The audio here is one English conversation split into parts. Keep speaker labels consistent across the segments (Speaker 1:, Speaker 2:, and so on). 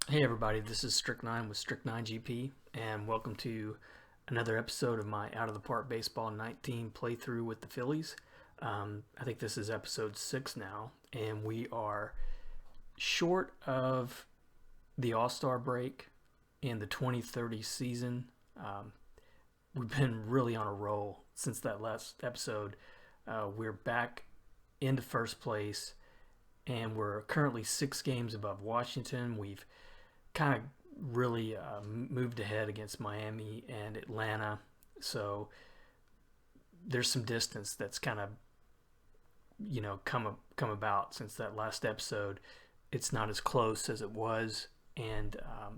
Speaker 1: Hey everybody, this is Strict9 with Strict9 GP, and welcome to another episode of my Out of the Park Baseball 19 playthrough with the Phillies. I think this is episode 6 now, and we are short of the All-Star break in the 2030 season. We've been really on a roll since that last episode. We're back into first place, and we're currently 6 games above Washington. We've kind of really moved ahead against Miami and Atlanta. So there's some distance that's kind of come about since that last episode. It's not as close as it was, and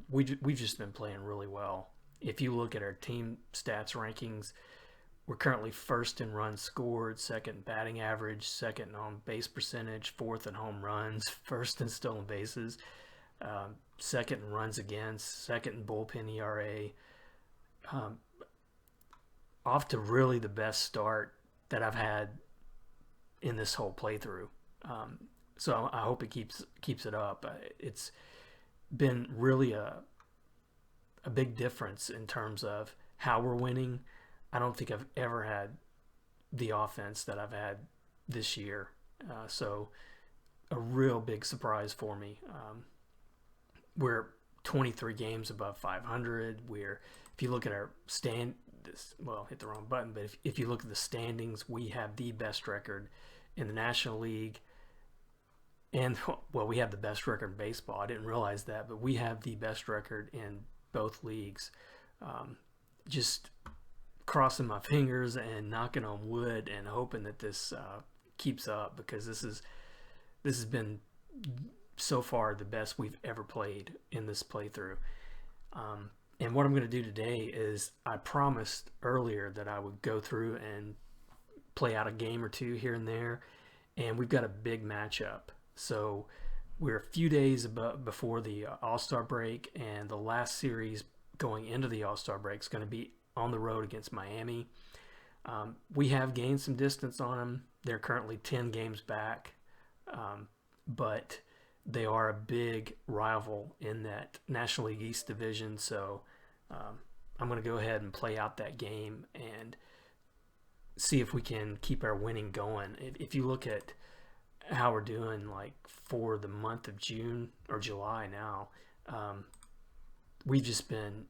Speaker 1: we've just been playing really well. If you look at our team stats rankings, we're currently first in runs scored, second in batting average, second in on base percentage, fourth in home runs, first in stolen bases, second in runs against, second in bullpen ERA. Off to really the best start that I've had in this whole playthrough. So I hope it keeps it up. It's been really a big difference in terms of how we're winning. I don't think I've ever had the offense that I've had this year. So a real big surprise for me. We're 23 games above 500. If you look at our hit the wrong button, but if you look at the standings, we have the best record in the National League. And, well, we have the best record in baseball. I didn't realize that, but we have the best record in both leagues. Just crossing my fingers and knocking on wood and hoping that this keeps up, because this has been so far the best we've ever played in this playthrough. And what I'm going to do today is, I promised earlier that I would go through and play out a game or two here and there, and we've got a big matchup. So we're a few days before the All-Star break, and the last series going into the All-Star break is going to be on the road against Miami. We have gained some distance on them. They're currently 10 games back, but they are a big rival in that National League East division. So I'm going to go ahead and play out that game and see if we can keep our winning going. If you look at how we're doing, like for the month of June or July now, we've just been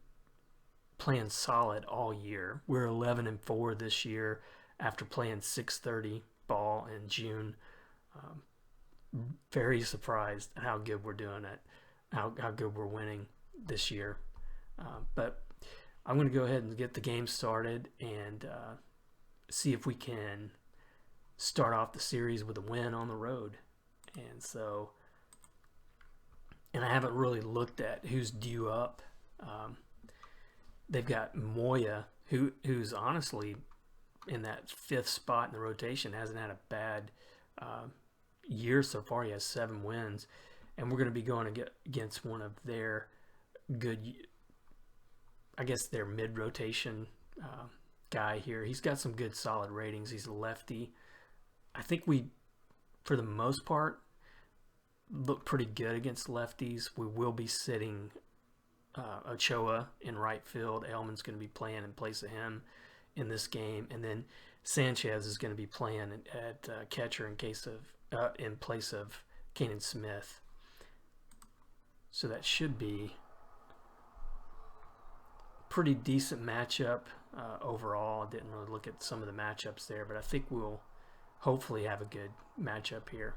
Speaker 1: playing solid all year. We're 11-4 this year after playing 630 ball in June. Very surprised at how good we're doing it, how good we're winning this year. But I'm going to go ahead and get the game started and see if we can start off the series with a win on the road. And I haven't really looked at who's due up. They've got Moya, who's honestly in that 5th spot in the rotation, hasn't had a bad year so far. He has 7 wins, and we're going to be going against one of their good, I guess their mid-rotation guy here. He's got some good solid ratings. He's a lefty. I think we, for the most part, look pretty good against lefties. We will be sitting Ochoa in right field. Elman's going to be playing in place of him in this game, and then Sanchez is going to be playing at catcher in place of Kanan Smith. So that should be a pretty decent matchup overall. I didn't really look at some of the matchups there, but I think we'll hopefully have a good matchup here.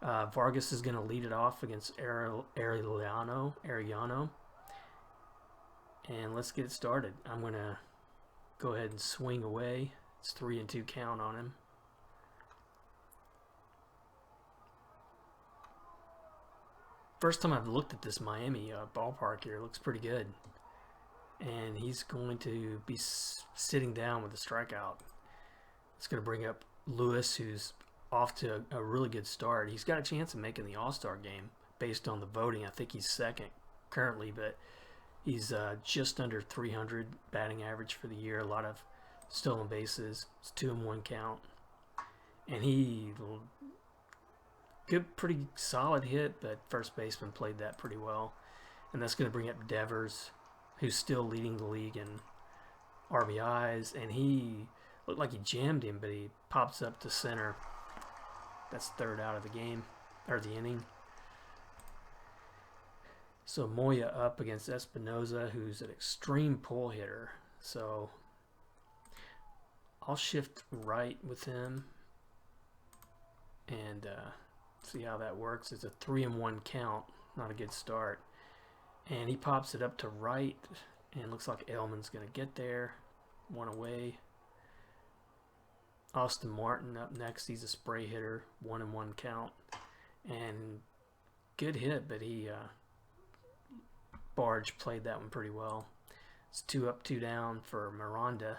Speaker 1: Vargas is going to lead it off against Arellano. And let's get it started. I'm going to go ahead and swing away. It's 3-2 count on him. First time I've looked at this Miami ballpark here. It looks pretty good. And he's going to be sitting down with a strikeout. It's going to bring up Lewis, who's off to a really good start. He's got a chance of making the All-Star game based on the voting. I think he's second currently, but he's just under 300 batting average for the year. A lot of stolen bases. It's 2-1 count. And he good, pretty solid hit, but first baseman played that pretty well. And that's going to bring up Devers, who's still leading the league in RBIs. And he looked like he jammed him, but he pops up to center. That's third out of the game, or the inning. So Moya up against Espinoza, who's an extreme pull hitter. So I'll shift right with him and see how that works. It's a 3-1 count, not a good start. And he pops it up to right, and looks like Aylman's going to get there. One away. Austin Martin up next. He's a spray hitter, 1-1 count. And good hit, but he Barge played that one pretty well. It's 2 up, 2 down for Miranda.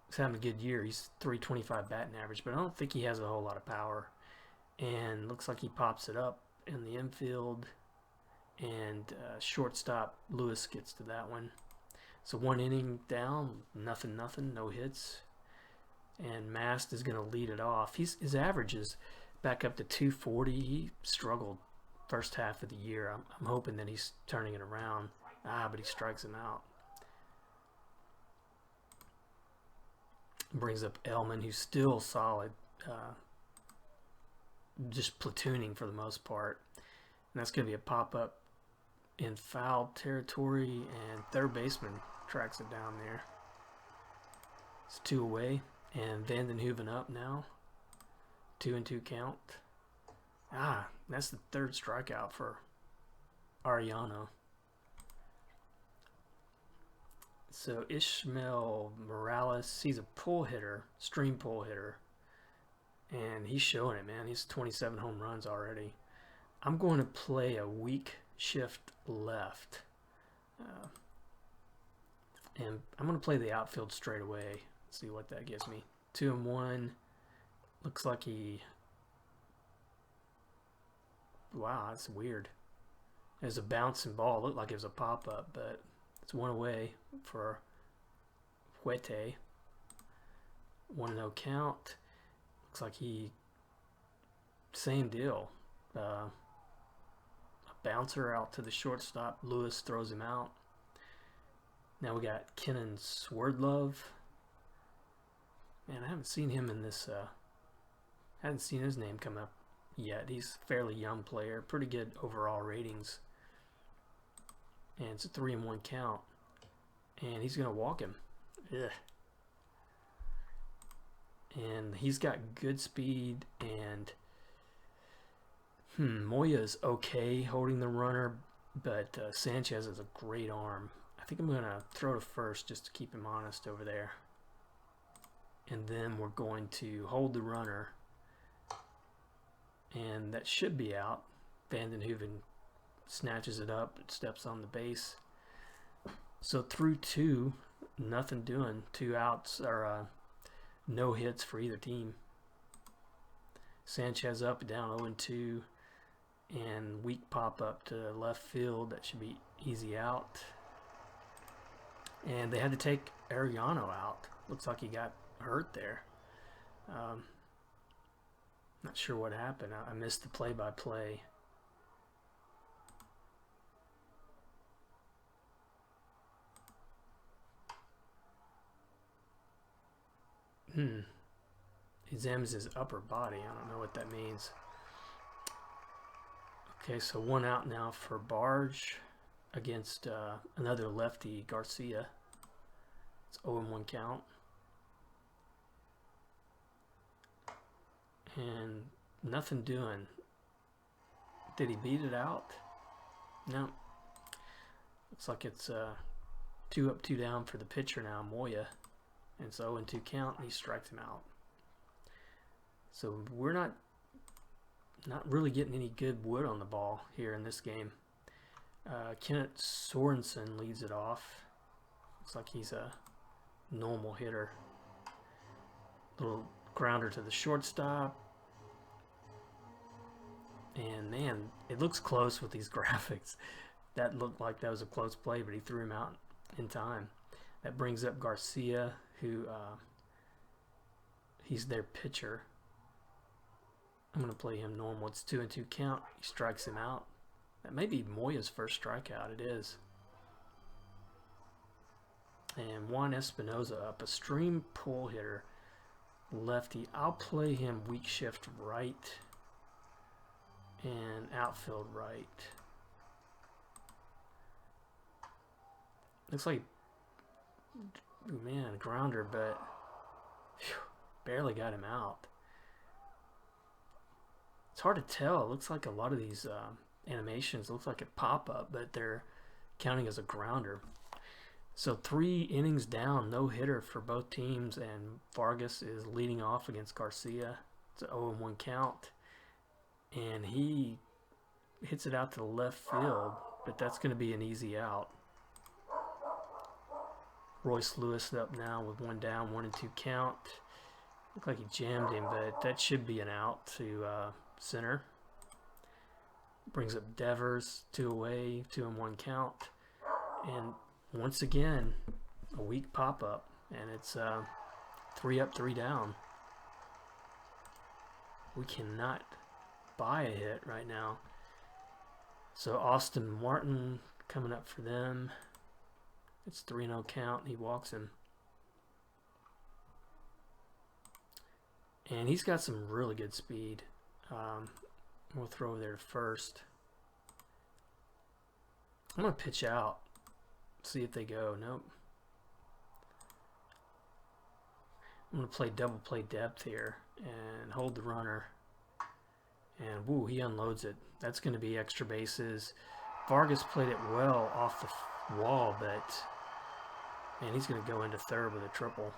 Speaker 1: He's having a good year. He's 325 batting average, but I don't think he has a whole lot of power. And looks like he pops it up in the infield. And shortstop Lewis gets to that one. So 1 inning down, nothing, no hits. And Mast is going to lead it off. His average is back up to 240. He struggled first half of the year. I'm hoping that he's turning it around. But he strikes him out. Brings up Ellman, who's still solid. Just platooning for the most part. And that's going to be a pop-up in foul territory, and third baseman tracks it down there. It's 2 away, and Vandenhoeven up now. 2-2 count. That's the third strikeout for Arellano. So Ishmael Morales, he's a pull hitter, stream pull hitter, and he's showing it, man. He's 27 home runs already. I'm going to play a weak shift left, and I'm going to play the outfield straight away. See what that gives me. 2-1. Looks like wow, that's weird. There's a bouncing ball. It looked like it was a pop-up, but it's 1 away for Huete. 1-0 count. Looks like same deal. A bouncer out to the shortstop. Lewis throws him out. Now we got Kenan Swerdlove. Man, I haven't seen him in this. Hadn't seen his name come up yet. He's a fairly young player. Pretty good overall ratings. And it's a 3-1 count. And he's going to walk him. Ugh. And he's got good speed, and Moya's okay holding the runner, but Sanchez has a great arm. I think I'm going to throw to first just to keep him honest over there. And then we're going to hold the runner, and that should be out. Vandenhoeven snatches it up, steps on the base. So through 2, nothing doing. 2 outs, or no hits for either team. Sanchez up, down 0-2, and weak pop up to left field. That should be easy out. And they had to take Arellano out. Looks like he got hurt there. Not sure what happened. I missed the play-by-play. Examines his upper body. I don't know what that means. Okay, so 1 out now for Barge against another lefty, Garcia. It's 0-1 count. And nothing doing. Did he beat it out? No. Looks like it's 2 up, 2 down for the pitcher now, Moya. And it's 0-2 count, and he strikes him out. So we're not really getting any good wood on the ball here in this game. Kenneth Sorensen leads it off. Looks like he's a normal hitter. Little grounder to the shortstop. And man, it looks close with these graphics. That looked like that was a close play, but he threw him out in time. That brings up Garcia, who he's their pitcher. I'm going to play him normal. It's 2-2 count. He strikes him out. That may be Moya's first strikeout. It is. And Juan Espinoza up, a stream pull hitter, lefty. I'll play him weak shift right and outfield right. Looks like, man, grounder, but phew, barely got him out. It's hard to tell. It looks like a lot of these animations looks like a pop-up, but they're counting as a grounder. So 3 innings down, no hitter for both teams, and Vargas is leading off against Garcia. It's an 0-1 count, and he hits it out to the left field, but that's going to be an easy out. Royce Lewis up now with 1 down, 1-2 count. Looked like he jammed him, but that should be an out to center. Brings up Devers, 2 away, 2-1 count, and once again, a weak pop-up, and it's 3 up, 3 down. We cannot buy a hit right now. So Austin Martin coming up for them. It's 3-0 count, and he walks him. And he's got some really good speed. We'll throw over there first. I'm going to pitch out. See if they go. Nope. I'm going to play double play depth here and hold the runner. And woo, he unloads it. That's going to be extra bases. Vargas played it well off the wall, but man, he's going to go into third with a triple.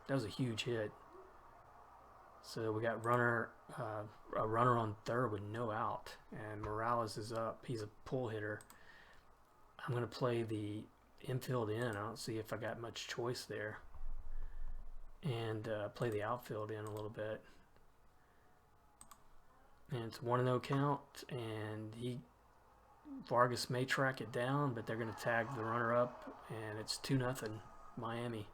Speaker 1: That was a huge hit. So we got a runner on third with no out, and Morales is up. He's a pull hitter. I'm going to play the infield in. I don't see if I got much choice there. And play the outfield in a little bit. And it's 1-0 count, and Vargas may track it down, but they're going to tag the runner up, and it's 2-0 Miami.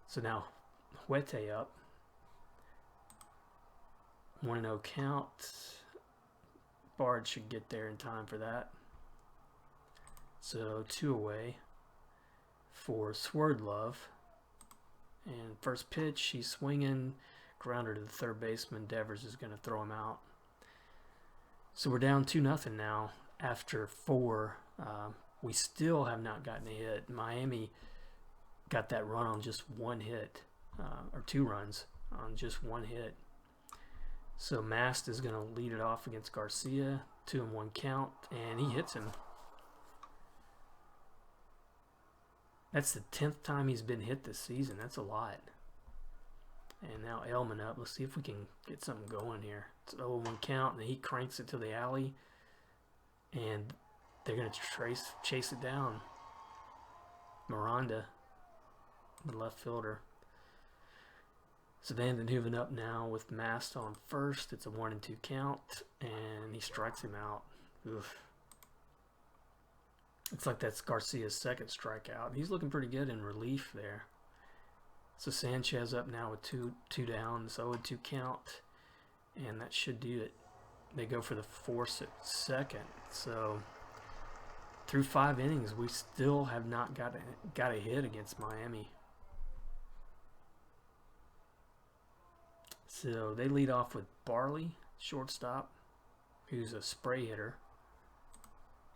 Speaker 1: So now Huete up. 1-0 count. Bard should get there in time for that. So 2 away for Swerdlove. And first pitch, he's swinging. Grounder to the third baseman. Devers is going to throw him out. So we're down 2-0 now after 4. We still have not gotten a hit. Miami got that run on just 1 hit, or 2 runs on just 1 hit. So Mast is going to lead it off against Garcia, 2-1 count, and he hits him. That's the 10th time he's been hit this season. That's a lot. And now Elman up. Let's see if we can get something going here. It's 0-1 count, and he cranks it to the alley, and they're going to chase it down. Miranda, the left fielder. So Vandenhoeven up now with Mast on first. It's a 1-2 count, and he strikes him out. Oof. It's like that's Garcia's second strikeout. He's looking pretty good in relief there. So Sanchez up now with two down, so 0-2 count, and that should do it. They go for the force at second. So through 5 innings, we still have not got a hit against Miami. So they lead off with Barley, shortstop, who's a spray hitter.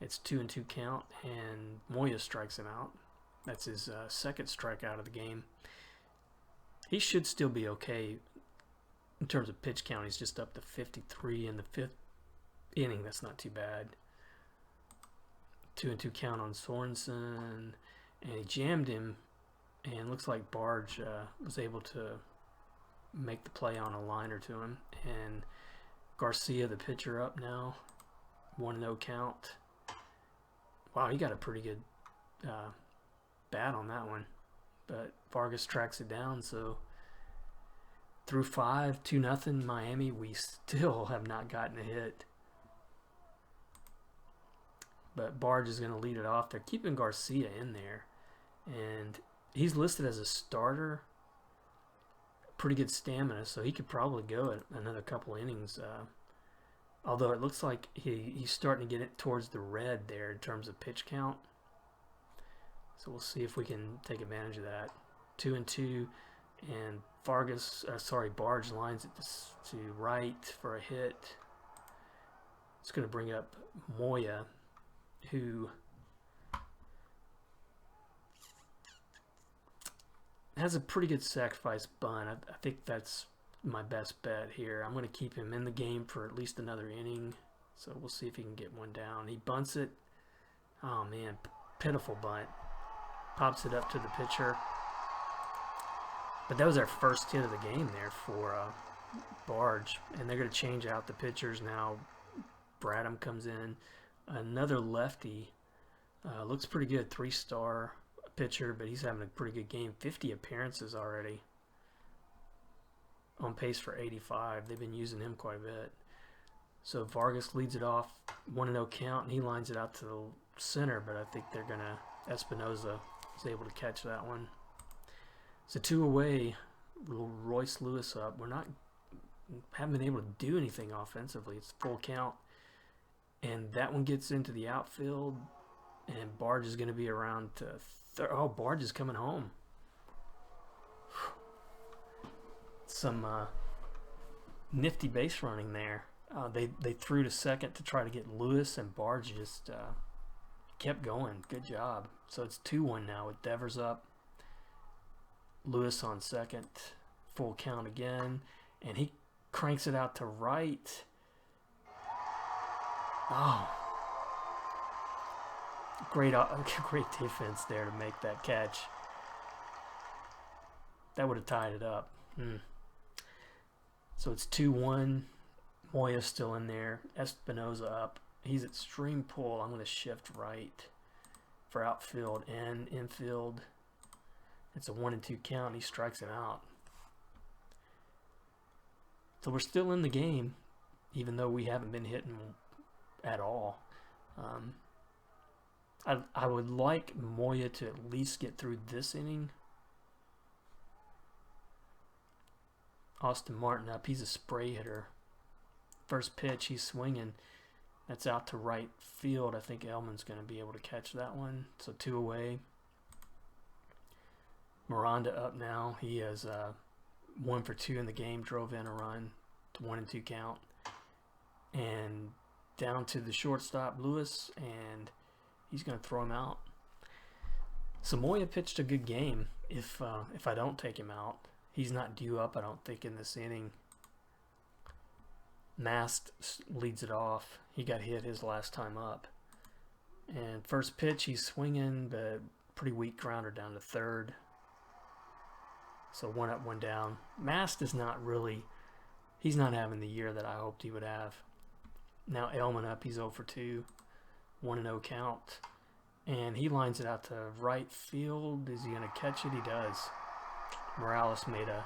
Speaker 1: It's 2-2 count, and Moya strikes him out. That's his second strikeout of the game. He should still be okay in terms of pitch count. He's just up to 53 in the 5th inning. That's not too bad. 2-2 count on Sorensen, and he jammed him, and looks like Barge was able to make the play on a liner to him. And Garcia, the pitcher, up now, 1-0 count. Wow, he got a pretty good bat on that one, but Vargas tracks it down. So through 5, 2-0 Miami. We still have not gotten a hit. But Barge is going to lead it off. They're keeping Garcia in there, and he's listed as a starter. Pretty good stamina, so he could probably go another couple innings. Although it looks like he's starting to get it towards the red there in terms of pitch count. So we'll see if we can take advantage of that. 2-2, and Barge lines it to right for a hit. It's going to bring up Moya, who has a pretty good sacrifice bunt. I think that's my best bet here. I'm going to keep him in the game for at least another inning. So we'll see if he can get one down. He bunts it. Oh man, pitiful bunt. Pops it up to the pitcher. But that was our first hit of the game there for Barge. And they're going to change out the pitchers now. Bradham comes in. Another lefty. Looks pretty good. 3-star pitcher, but he's having a pretty good game. 50 appearances already. On pace for 85. They've been using him quite a bit. So Vargas leads it off. 1-0 count, and he lines it out to the center, but I think they're going to... Espinoza is able to catch that one. So 2 away. Royce Lewis up. Haven't been able to do anything offensively. It's full count. And that one gets into the outfield, and Barge is going to be around to oh, Barge is coming home. Some nifty base running there. They threw to second to try to get Lewis, and Barge just kept going. Good job. So it's 2-1 now with Devers up. Lewis on second. Full count again. And he cranks it out to right. Oh. Great defense there to make that catch. That would have tied it up. So it's 2-1. Moya's still in there. Espinoza up. He's at stream pull. I'm going to shift right for outfield and infield. It's a 1-2 count. He strikes it out. So we're still in the game, even though we haven't been hitting at all. I would like Moya to at least get through this inning. Austin Martin up. He's a spray hitter. First pitch, he's swinging. That's out to right field. I think Elman's going to be able to catch that one. So 2 away. Miranda up now. He has 1 for 2 in the game. Drove in a run to 1-2 count. And down to the shortstop, Lewis, and he's going to throw him out. So Moya pitched a good game. If I don't take him out, he's not due up, I don't think, in this inning. Mast leads it off. He got hit his last time up. And first pitch, he's swinging, but pretty weak grounder down to third. So 1 up, 1 down. Mast is not really, he's not having the year that I hoped he would have. Now Elman up, he's 0 for 2. 1-0 count. And he lines it out to right field. Is he going to catch it? He does. Morales made a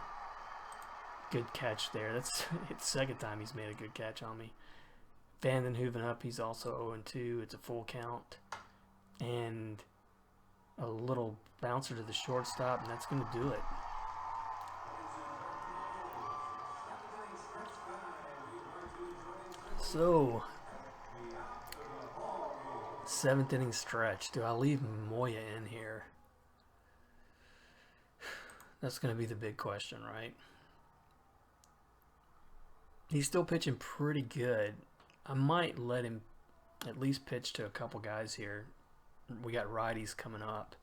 Speaker 1: good catch there. That's the second time he's made a good catch on me. Vandenhoeven up, he's also 0-2. It's a full count. And a little bouncer to the shortstop, and that's going to do it. So, 7th inning stretch. Do I leave Moya in here? That's going to be the big question, right? He's still pitching pretty good. I might let him at least pitch to a couple guys here. We got righties coming up.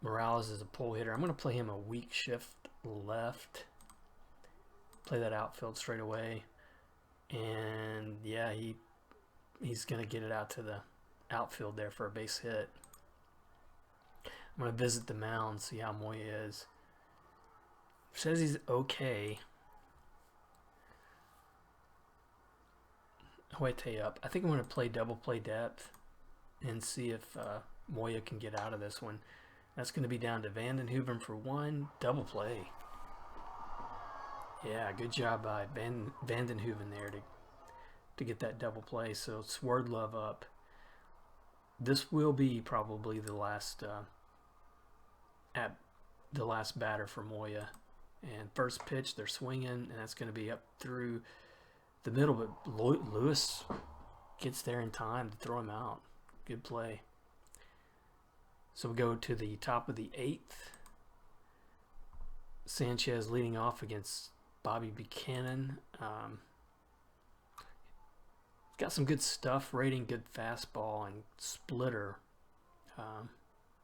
Speaker 1: Morales is a pull hitter. I'm going to play him a weak shift left. Play that outfield straight away. And yeah, he's going to get it out to the outfield there for a base hit. I'm going to visit the mound, see how Moya is. Says he's okay. Huete up. I think I'm going to play double play depth and see if Moya can get out of this one. That's going to be down to Vandenhoeven for 1. Double play. Yeah, good job by Vandenhoeven there to get that double play. So Swerdlove up. This will be probably the last batter for Moya. And first pitch, they're swinging, and that's going to be up through the middle, but Lewis gets there in time to throw him out. Good play. So we go to the top of the 8th. Sanchez leading off against Bobby Buchanan. Got some good stuff rating, good fastball and splitter.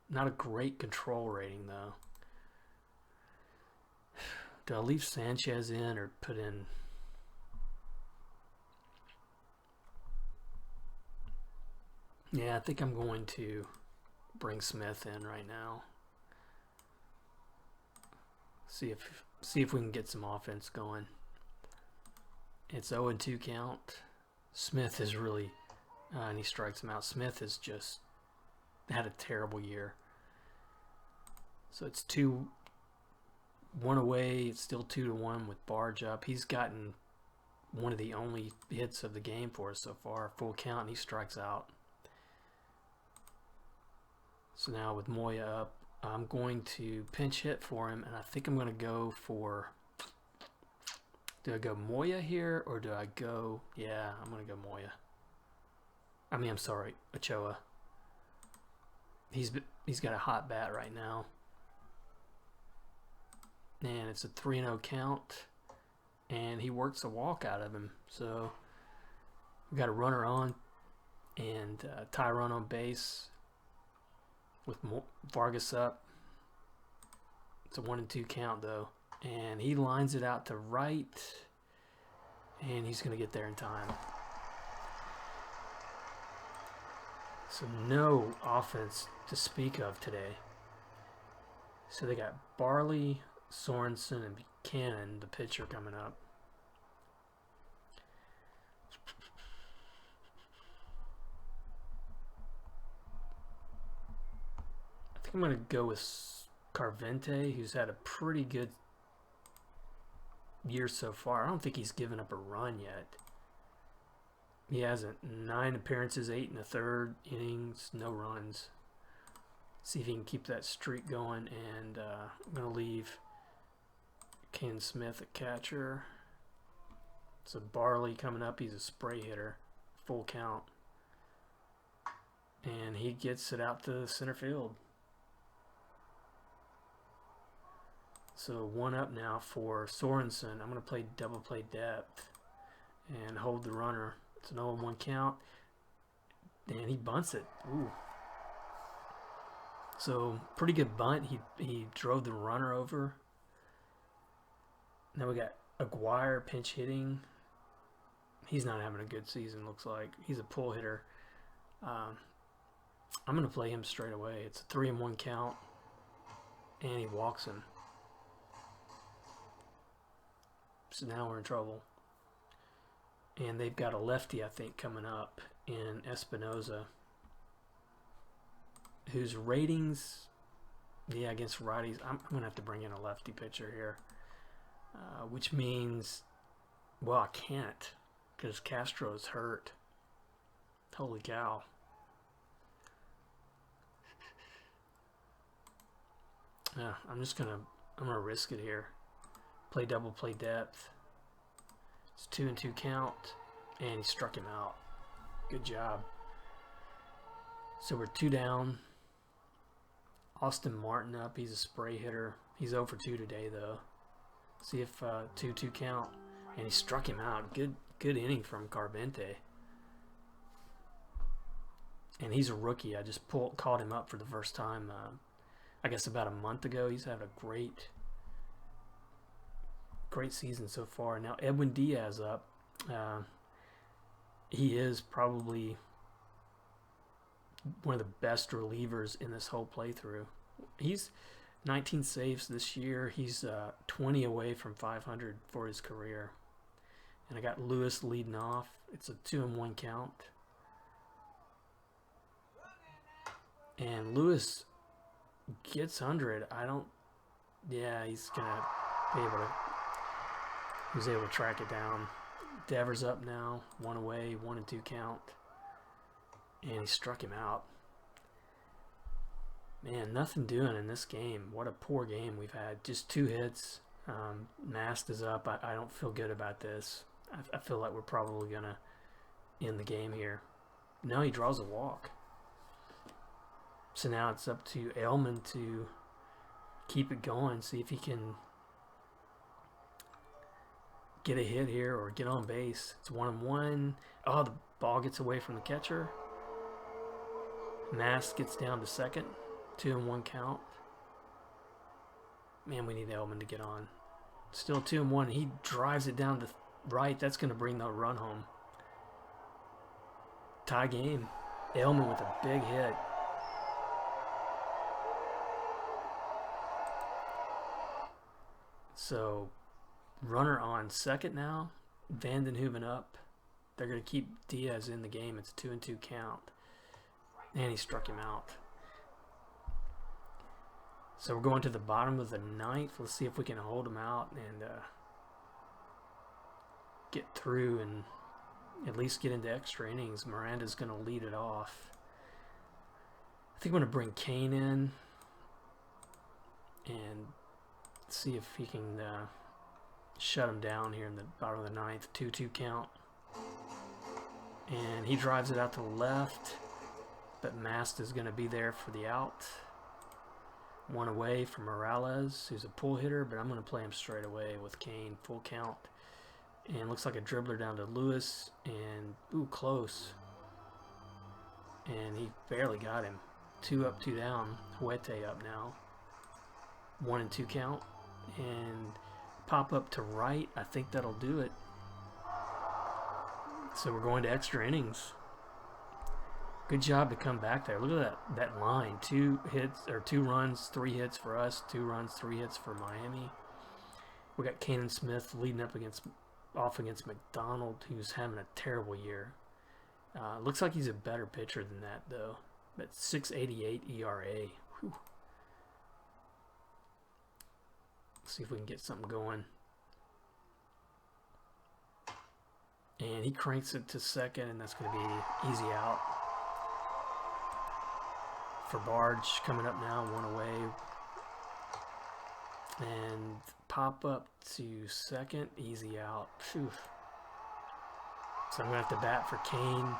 Speaker 1: Not a great control rating though. Do I leave Sanchez in or put in? Yeah, I think I'm going to bring Smith in right now. See if we can get some offense going. It's 0-2 count. Smith is really, and he strikes him out. Smith has just had a terrible year. So it's 2-1 away. It's still 2-1 with Barge up. He's gotten one of the only hits of the game for us so far. Full count, and he strikes out. So now with Moya up, I'm going to pinch hit for him, and I think I'm going to go for... Do I go Moya here, or do I go... Yeah, I'm going to go Moya. I'm sorry, Ochoa. He's got a hot bat right now. And it's a 3-0 count, and he works a walk out of him. So we got a runner on, and tie run on base with Vargas up. It's a 1-2 count though, and he lines it out to right, and he's going to get there in time. So no offense to speak of today. So they got Barley, Sorensen, and Buchanan, the pitcher, coming up. I think I'm going to go with Carvente, who's had a pretty good year so far. I don't think he's given up a run yet. He hasn't. 9 appearances, 8 1/3 innings, no runs. See if he can keep that streak going. And I'm going to leave Ken Smith at catcher. So Barley coming up. He's a spray hitter. Full count. And he gets it out to center field. So 1 up now for Sorensen. I'm going to play double play depth and hold the runner. It's an 0-1 count. And he bunts it. Ooh. So pretty good bunt. He drove the runner over. Now we got Aguirre pinch hitting. He's not having a good season, looks like. He's a pull hitter. I'm going to play him straight away. It's a 3-1 count. And he walks him. So now we're in trouble. And they've got a lefty, I think, coming up in Espinoza, whose ratings, against righties, I'm going to have to bring in a lefty pitcher here, which means, well, I can't because Castro's hurt. Holy cow. Yeah, I'm going to risk it here. Play double play depth. It's 2-2 count, and he struck him out. Good job. So we're 2 down. Austin Martin up. He's a spray hitter. He's 0 for 2 today, though. See if 2-2 count, and he struck him out. Good inning from Carvente. And he's a rookie. I just called him up for the first time, I guess about a month ago. He's had a great season so far. Now Edwin Diaz up. He is probably one of the best relievers in this whole playthrough. He's 19 saves this year. He's 20 away from 500 for his career. And I got Lewis leading off. It's a 2-1 count. And Lewis gets 100. He's gonna be able to. He was able to track it down. Devers up now, 1 away, 1-2 count. And he struck him out. Man, nothing doing in this game. What a poor game we've had. Just 2 hits. Mast is up. I don't feel good about this. I feel like we're probably going to end the game here. No, he draws a walk. So now it's up to Aylman to keep it going, see if he can get a hit here or get on base. It's 1-1. Oh, the ball gets away from the catcher. Mass gets down to second. 2-1 count. Man, we need Aylman to get on. Still 2-1. He drives it down to right. That's going to bring the run home. Tie game. Aylman with a big hit. So, runner on second now. Vandenhoeven up. They're going to keep Diaz in the game. It's a 2-2 count. And he struck him out. So we're going to the bottom of the ninth. Let's see if we can hold him out and get through and at least get into extra innings. Miranda's going to lead it off. I think I'm going to bring Kane in and see if he can shut him down here in the bottom of the ninth. 2-2 count. And he drives it out to the left, but Mast is going to be there for the out. One away from Morales, who's a pull hitter, but I'm going to play him straight away with Kane, full count. And looks like a dribbler down to Lewis, and ooh, close. And he barely got him. 2 up, 2 down. Huete up now. 1-2 count. And pop up to right. I think that'll do it. So we're going to extra innings. Good job to come back there. Look at that line. 2 runs, 3 hits for us. 2 runs, 3 hits for Miami. We got Kanan Smith leading off against McDonald, who's having a terrible year. Looks like he's a better pitcher than that, though. But 6.88 ERA. Whew. Let's see if we can get something going. And he cranks it to second, and that's going to be easy out. For Barge coming up now, 1 away. And pop up to second, easy out. Phew. So I'm going to have to bat for Kane.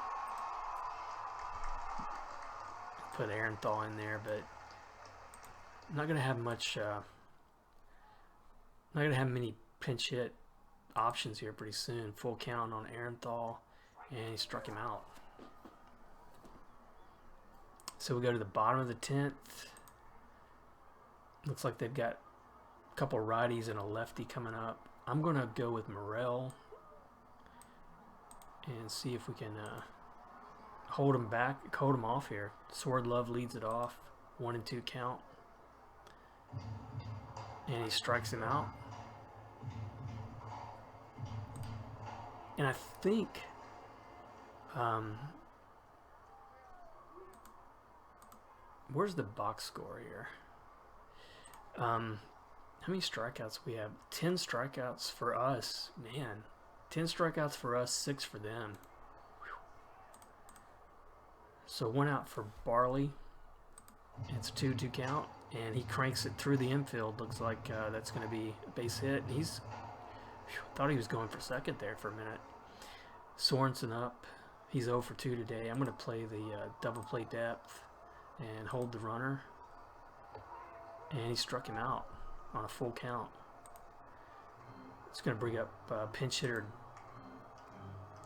Speaker 1: Put Arenthal in there, but I'm not going to have much, not going to have many pinch hit options here pretty soon. Full count on Arenthal, and he struck him out. So we go to the bottom of the 10th. Looks like they've got a couple righties and a lefty coming up. I'm going to go with Morel and see if we can hold him back, hold him off here. Sword Love leads it off. 1-2 count. And he strikes him out. And I think where's the box score here? How many strikeouts we have? 10 strikeouts for us. Man, 10 strikeouts for us, 6 for them. Whew. So 1 out for Barley. It's a 2-2 count, and he cranks it through the infield. Looks like that's going to be a base hit. He's thought he was going for second there for a minute. Sorensen up. He's 0 for 2 today. I'm going to play the double play depth and hold the runner. And he struck him out on a full count. It's going to bring up pinch hitter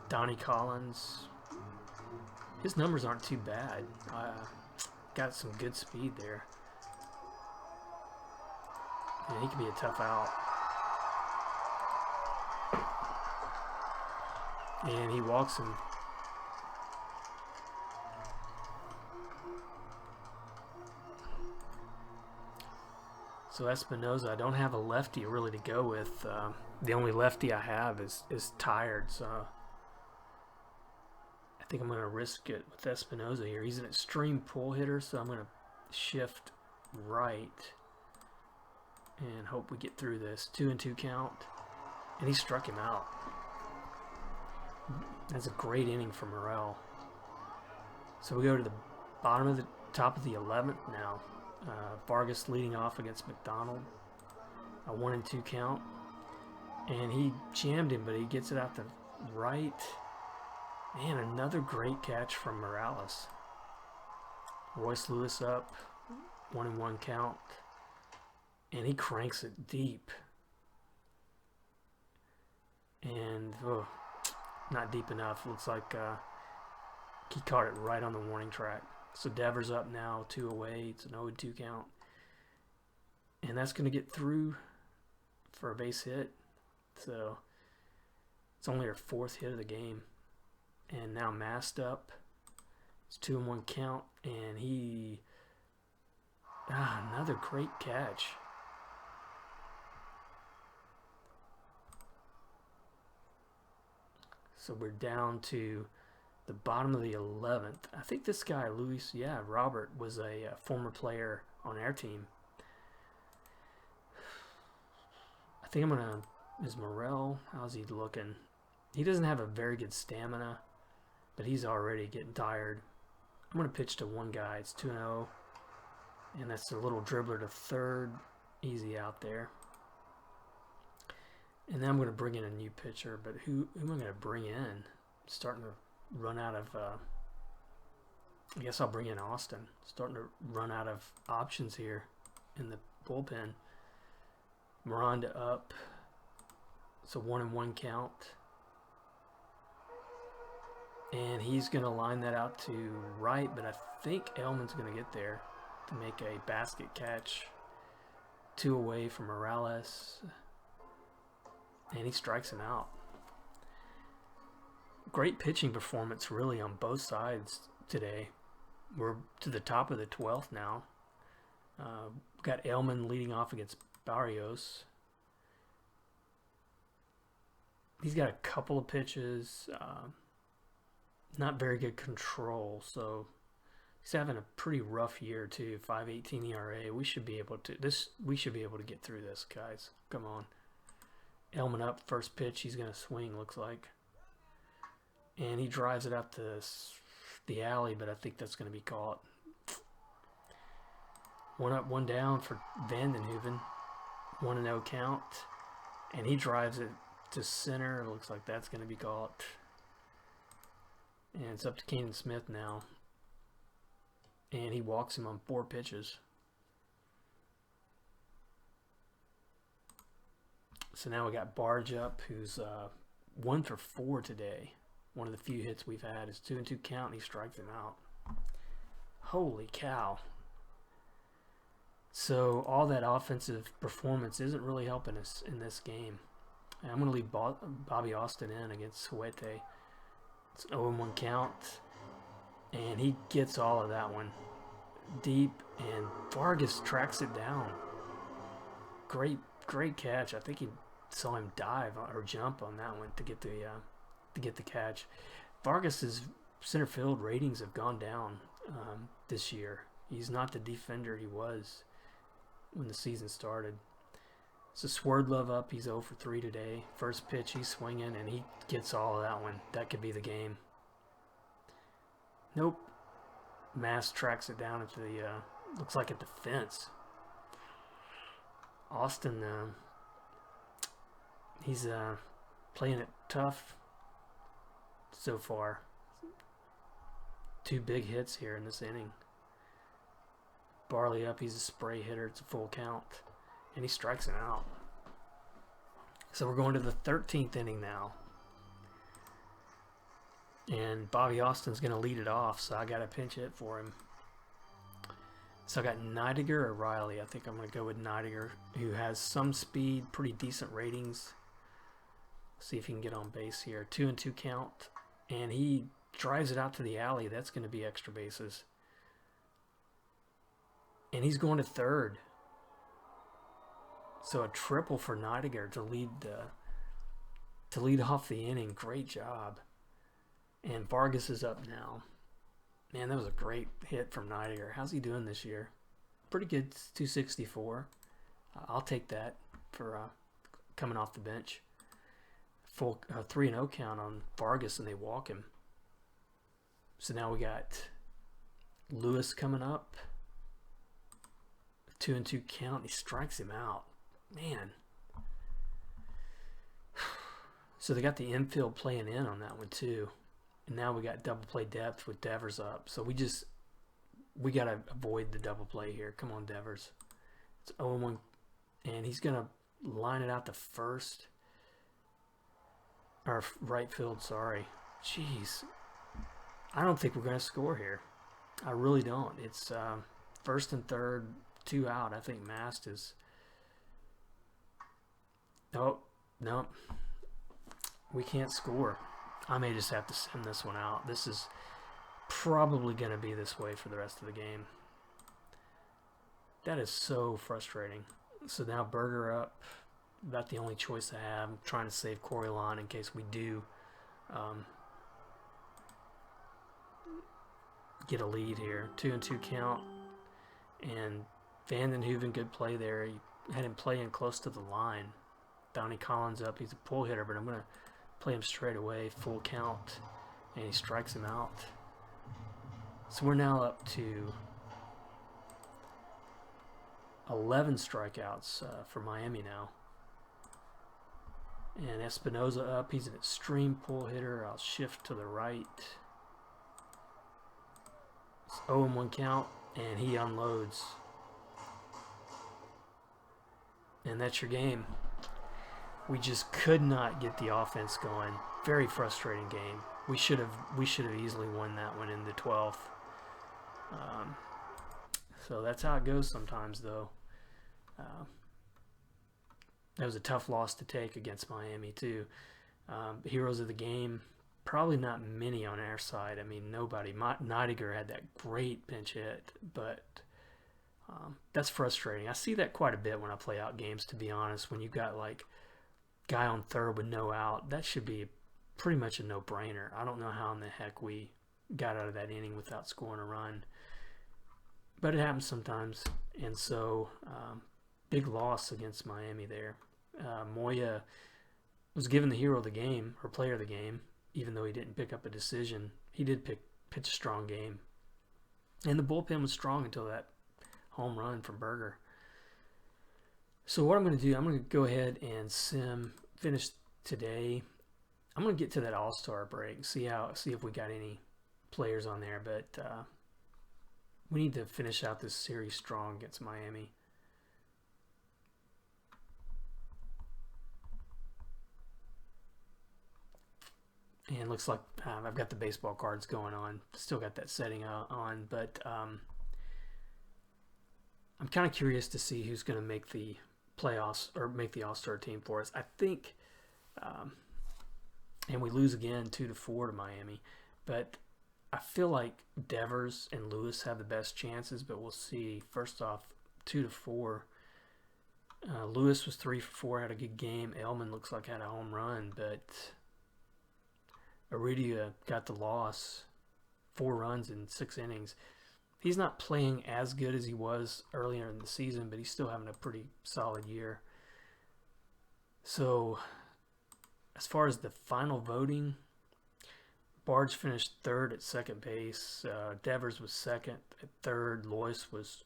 Speaker 1: Donnie Collins. His numbers aren't too bad. Got some good speed there. And he could be a tough out. And he walks him. So Espinoza, I don't have a lefty really to go with. The only lefty I have is tired, so I think I'm going to risk it with Espinoza here. He's an extreme pull hitter, so I'm going to shift right and hope we get through this. 2-2 count, and he struck him out. That's a great inning for Morel. So we go to the top of the 11th now. Vargas leading off against McDonald. A 1-2 count. And he jammed him, but he gets it out the right. Man, another great catch from Morales. Royce Lewis up, 1-1 count. And he cranks it deep. And not deep enough. Looks like he caught it right on the warning track. So Devers up now, 2 away. It's an 0-2 count. And that's going to get through for a base hit. So it's only our 4th hit of the game. And now masked up. It's 2-1 count. And he... another great catch. So we're down to the bottom of the 11th. I think this guy, Robert, was a former player on our team. I think I'm going to... Is Morel? How's he looking? He doesn't have a very good stamina, but he's already getting tired. I'm going to pitch to one guy. It's 2-0. And that's a little dribbler to third. Easy out there. And then I'm going to bring in a new pitcher, but who am I going to bring in? Starting to run out of, I guess I'll bring in Austin. Starting to run out of options here in the bullpen. Miranda up. It's a 1-1 count. And he's going to line that out to right, but I think Elman's going to get there to make a basket catch. 2 away from Morales. And he strikes him out. Great pitching performance really on both sides today. We're to the top of the 12th now. Got Elman leading off against Barrios. He's got a couple of pitches. Not very good control, so he's having a pretty rough year too. 5.18 ERA. We should be able to get through this, guys. Come on. Elman up, first pitch. He's going to swing, looks like. And he drives it out to the alley, but I think that's going to be caught. 1 up, 1 down for Vandenhoeven. 1-0 count. And he drives it to center. It looks like that's going to be caught. And it's up to Keenan Smith now. And he walks him on 4 pitches. So now we got Barge up, who's 1 for 4 today. One of the few hits we've had is 2-2 count, and he strikes him out. Holy cow. So all that offensive performance isn't really helping us in this game. And I'm going to leave Bobby Austin in against Huete. It's an 0-1 count, and he gets all of that one deep, and Vargas tracks it down. Great catch. I think he saw him dive or jump on that one to get the catch. Vargas's center field ratings have gone down this year. He's not the defender he was when the season started. So Swerdlove up. He's 0 for 3 today. First pitch, he's swinging, and he gets all of that one. That could be the game. Nope. Mass tracks it down into the, looks like at the fence. Austin, he's playing it tough so far. 2 big hits here in this inning. Barley up, he's a spray hitter. It's a full count. And he strikes him out. So we're going to the 13th inning now. And Bobby Austin's going to lead it off, so I got a pinch hit for him. So I got Neidiger or Riley. I think I'm going to go with Neidiger, who has some speed, pretty decent ratings. See if he can get on base here. 2-2 count. And he drives it out to the alley. That's going to be extra bases. And he's going to third. So a triple for Neidiger to lead off the inning. Great job. And Vargas is up now. Man, that was a great hit from Neidiger. How's he doing this year? Pretty good, 264. I'll take that for coming off the bench. Full 3-0 count on Vargas, and they walk him. So now we got Lewis coming up. 2-2 count. He strikes him out. Man. So they got the infield playing in on that one too. And now we got double play depth with Devers up. So we got to avoid the double play here. Come on, Devers. It's 0-1. And he's going to line it out to first. Or right field, sorry. Jeez. I don't think we're going to score here. I really don't. It's first and third, 2 out. I think Mast is... Oh, no. We can't score. I may just have to send this one out. This is probably going to be this way for the rest of the game. That is so frustrating. So now Berger up. About the only choice I have. I'm trying to save Coriolan in case we do get a lead here. 2-2 count. And Vandenhoeven, good play there. He had him playing close to the line. Donnie Collins up. He's a pull hitter, but I'm going to play him straight away. Full count. And he strikes him out. So we're now up to 11 strikeouts for Miami now. And Espinoza up. He's an extreme pull hitter. I'll shift to the right. It's 0-1 count, and he unloads. And that's your game. We just could not get the offense going. Very frustrating game. We should have easily won that one in the 12th. So that's how it goes sometimes, though. That was a tough loss to take against Miami, too. Heroes of the game, probably not many on our side. I mean, nobody. Neidiger had that great pinch hit, but that's frustrating. I see that quite a bit when I play out games, to be honest. When you got, like, guy on third with no out, that should be pretty much a no-brainer. I don't know how in the heck we got out of that inning without scoring a run. But it happens sometimes. And so, big loss against Miami there. Moya was given the hero of the game, or player of the game, even though he didn't pick up a decision. He did pitch a strong game. And the bullpen was strong until that home run from Berger. So what I'm going to do, I'm going to go ahead and finish today. I'm going to get to that All-Star break, see if we got any players on there, but we need to finish out this series strong against Miami. And looks like I've got the baseball cards going on. Still got that setting on, but I'm kind of curious to see who's going to make the playoffs or make the All-Star team for us. I think, and we lose again 2-4 to Miami, but I feel like Devers and Lewis have the best chances, but we'll see. First off, 2-4. Lewis was 3 for 4, had a good game. Elman looks like had a home run, but Aridia got the loss. 4 runs in 6 innings. He's not playing as good as he was earlier in the season, but he's still having a pretty solid year. So, as far as the final voting, Barge finished third at second base. Devers was second at third. Lewis was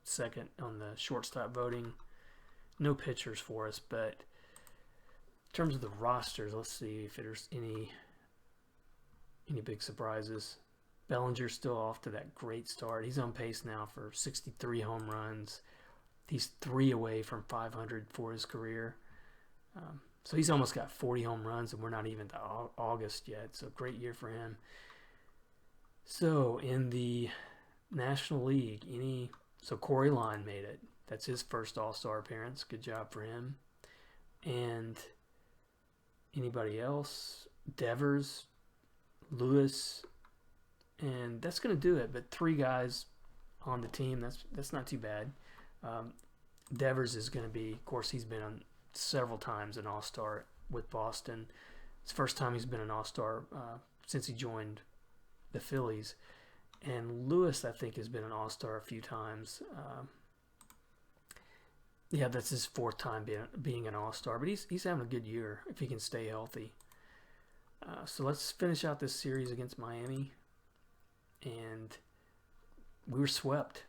Speaker 1: second on the shortstop voting. No pitchers for us, but in terms of the rosters, let's see if there's any big surprises. Bellinger's still off to that great start. He's on pace now for 63 home runs. He's 3 away from 500 for his career. So he's almost got 40 home runs, and we're not even to August yet. So great year for him. So in the National League, so Coriolan made it. That's his first All-Star appearance. Good job for him. And anybody else? Devers, Lewis, and that's going to do it. But 3 guys on the team, that's not too bad. Devers is going to be, of course, he's been on several times an All-Star with Boston. It's the first time he's been an All-Star since he joined the Phillies. And Lewis, I think, has been an All-Star a few times. Yeah, that's his 4th time being an All-Star. But he's having a good year if he can stay healthy. So let's finish out this series against Miami. And we were swept.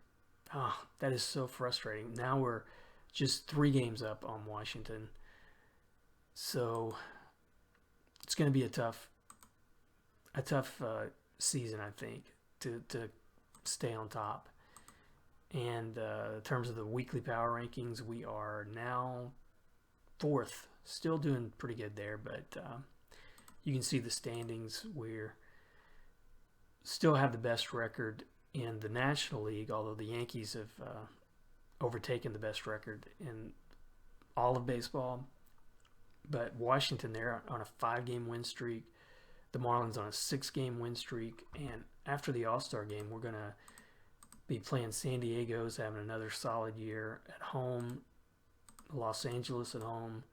Speaker 1: That is so frustrating. Now we're just 3 games up on Washington. So it's going to be a tough season, I think, to stay on top. And in terms of the weekly power rankings, we are now fourth, still doing pretty good there, but you can see the standings. We're still have the best record in the National League, although the Yankees have overtaken the best record in all of baseball. But Washington, they're on a 5-game win streak. The Marlins on a 6-game win streak. And after the All-Star game, we're going to be playing San Diego's having another solid year at home, Los Angeles at home,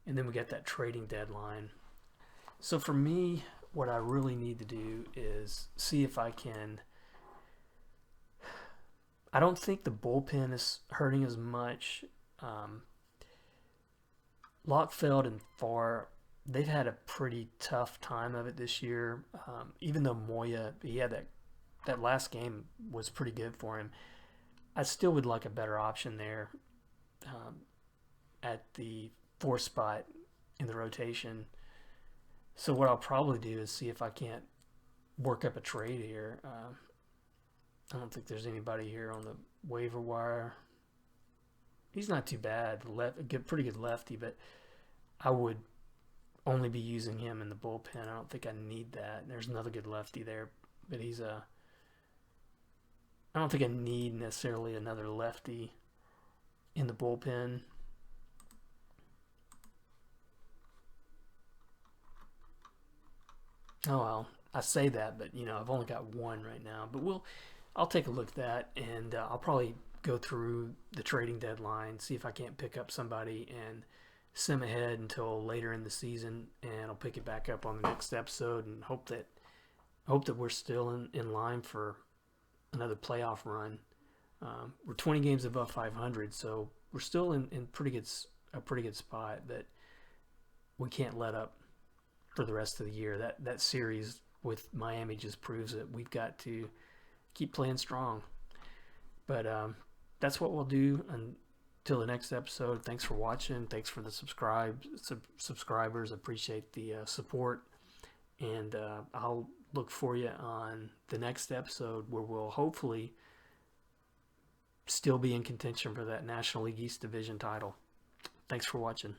Speaker 1: and then we got that trading deadline. So for me, what I really need to do is see if I can. I don't think the bullpen is hurting as much. Lockfeld and Farr, they've had a pretty tough time of it this year. Even though Moya, he had that last game was pretty good for him. I still would like a better option there at the 4th spot in the rotation. So what I'll probably do is see if I can't work up a trade here. I don't think there's anybody here on the waiver wire. He's not too bad, pretty good lefty, but I would only be using him in the bullpen. I don't think I need that. There's another good lefty there, but I don't think I need necessarily another lefty in the bullpen. Oh well, I say that, but I've only got one right now. But I'll take a look at that, and I'll probably go through the trading deadline, see if I can't pick up somebody, and sim ahead until later in the season, and I'll pick it back up on the next episode, and hope that we're still in line for another playoff run. We're 20 games above 500, so we're still in a pretty good spot, but we can't let up for the rest of the year. That series with Miami just proves that we've got to keep playing strong. But that's what we'll do until the next episode. Thanks for watching. Thanks for the subscribers. Appreciate the support. And I'll look for you on the next episode where we'll hopefully still be in contention for that National League East Division title. Thanks for watching.